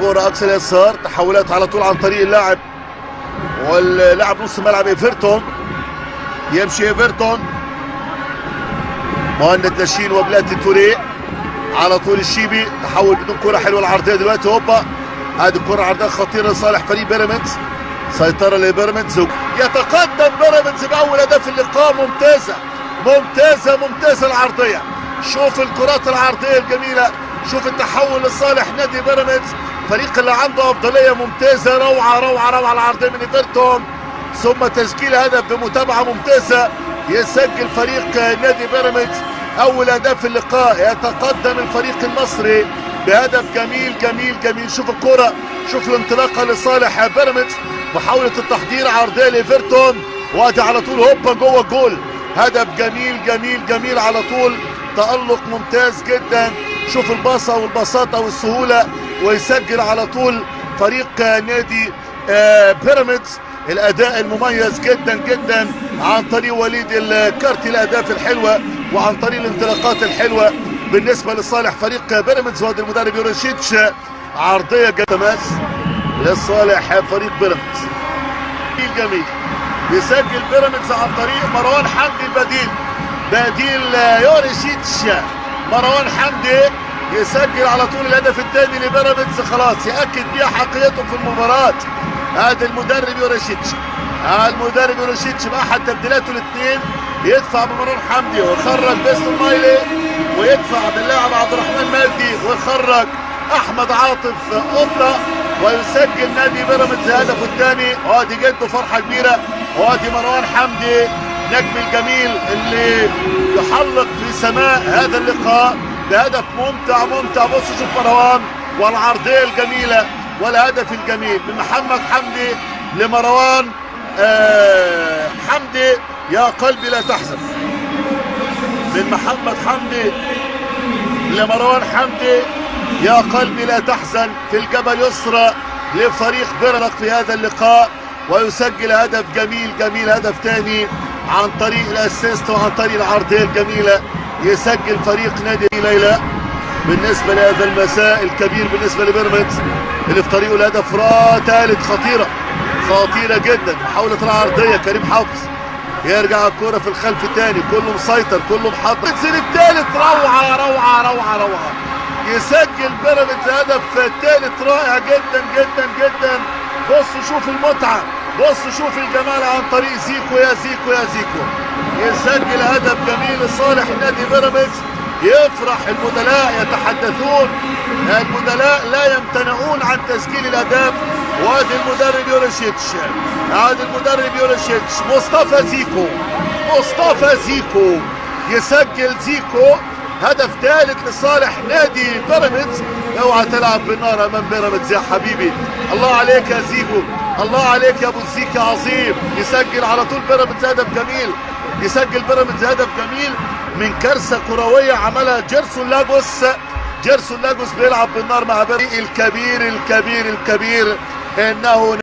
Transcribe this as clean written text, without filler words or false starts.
كرة اقصى اليسار، تحولات على طول عن طريق اللاعب واللاعب نص ملعب ايفرتون. يمشي ايفرتون، مهند لاشين وبلاتي توريه على طول الشيبي، تحول بدون كرة حلوة العرضية دلوقتي. هوبا، هذه الكرة العرضية خطيرة لصالح فريق بيراميدز، سيطرة لبيراميدز، يتقدم بيراميدز بأول هدف اللقاء. ممتازة ممتازة ممتازة العرضية، شوف الكرات العرضية الجميلة، شوف التحول لصالح نادي بيراميدز، فريق اللي عنده أفضلية ممتازة. روعة روعة روعة العرضية من ايفرتون، ثم تسجيل هدف بمتابعة ممتازة. يسجل فريق نادي بيراميدز أول هدف اللقاء، يتقدم الفريق المصري بهدف جميل جميل جميل. شوف الكرة، شوف الانطلاقة لصالح بيراميدز، محاولة التحضير عرضية لإيفرتون، وادي على طول هوبا جوه الجول. هدف جميل جميل جميل على طول، تألق ممتاز جدا. شوف الباصة والبساطة والسهولة، ويسجل على طول فريق نادي بيراميدز. الأداء المميز جدا جدا عن طريق وليد الكارتي، الأهداف الحلوة وعن طريق الانطلاقات الحلوة بالنسبة لصالح فريق بيراميدز. وادي المدرب يوريشيتش، عرضية تماس لصالح فريق بيراميدز. جميل، يسجل بيراميدز عن طريق مروان حمدي البديل، بديل يوريشيتش. مروان حمدي يسجل على طول الهدف الثاني لبيراميدز، خلاص يأكد بيها حقيقته في المباراة. هذا المدرب يوريشيتش، المدرب يوريشيتش بأحد تبديلاته الاثنين، يدفع بمروان حمدي ويخرج بيستون مايلي، ويدفع باللاعب عبد الرحمن مجدي ويخرج احمد عاطف قطة، ويسجل نادي بيراميدز هدفه الثاني. وادي جده فرحه كبيره، وادي مروان حمدي نجم الجميل اللي يحلق في سماء هذا اللقاء بهدف ممتع ممتع. بص شوف مروان والعرضيه الجميله والهدف الجميل من محمد حمدي لمروان حمدي. يا قلبي لا تحزن، من محمد حمدي لمروان حمدي، يا قلبي لا تحزن، في الجبل يسرى لفريق بيراميدز في هذا اللقاء. ويسجل هدف جميل جميل، هدف ثاني عن طريق الاسيست وعن طريق العرضيه الجميله. يسجل فريق نادي ليلى بالنسبه لهذا المساء الكبير بالنسبه لبيراميدز اللي في طريقه لهدف ثالث خطيره خطيره جدا. محاوله العرضيه كريم حافظ، يرجع الكرة في الخلف تاني، كله مسيطر كله محضر. ينزل الثالث، روعة روعة روعة روعة. يسجل بيراميدز هدف ثالث رائع جدا جدا جدا. بص شوف المتعة، بص شوف الجمال عن طريق زيكو. يا زيكو يا زيكو، يسجل هدف جميل لصالح نادي بيراميدز. يفرح البدلاء، يتحدثون البدلاء لا يمتنعون عن تسجيل الاهداف. وادي المدرب يوريشيتش، هذا المدرب يوريشيتش. مصطفى زيكو، مصطفى زيكو، يسجل زيكو هدف ثالث لصالح نادي بيراميدز. اوعى تلعب بالنار امام بيراميدز يا حبيبي، الله عليك يا زيكو، الله عليك يا ابو الزيك يا عظيم. يسجل على طول بيراميدز هدف جميل، يسجل بيراميدز هدف جميل من كارثه كرويه عملها جيرسون لاجوس. جيرسون لاجوس بيلعب بالنار مع بيراميدز الكبير الكبير الكبير، انه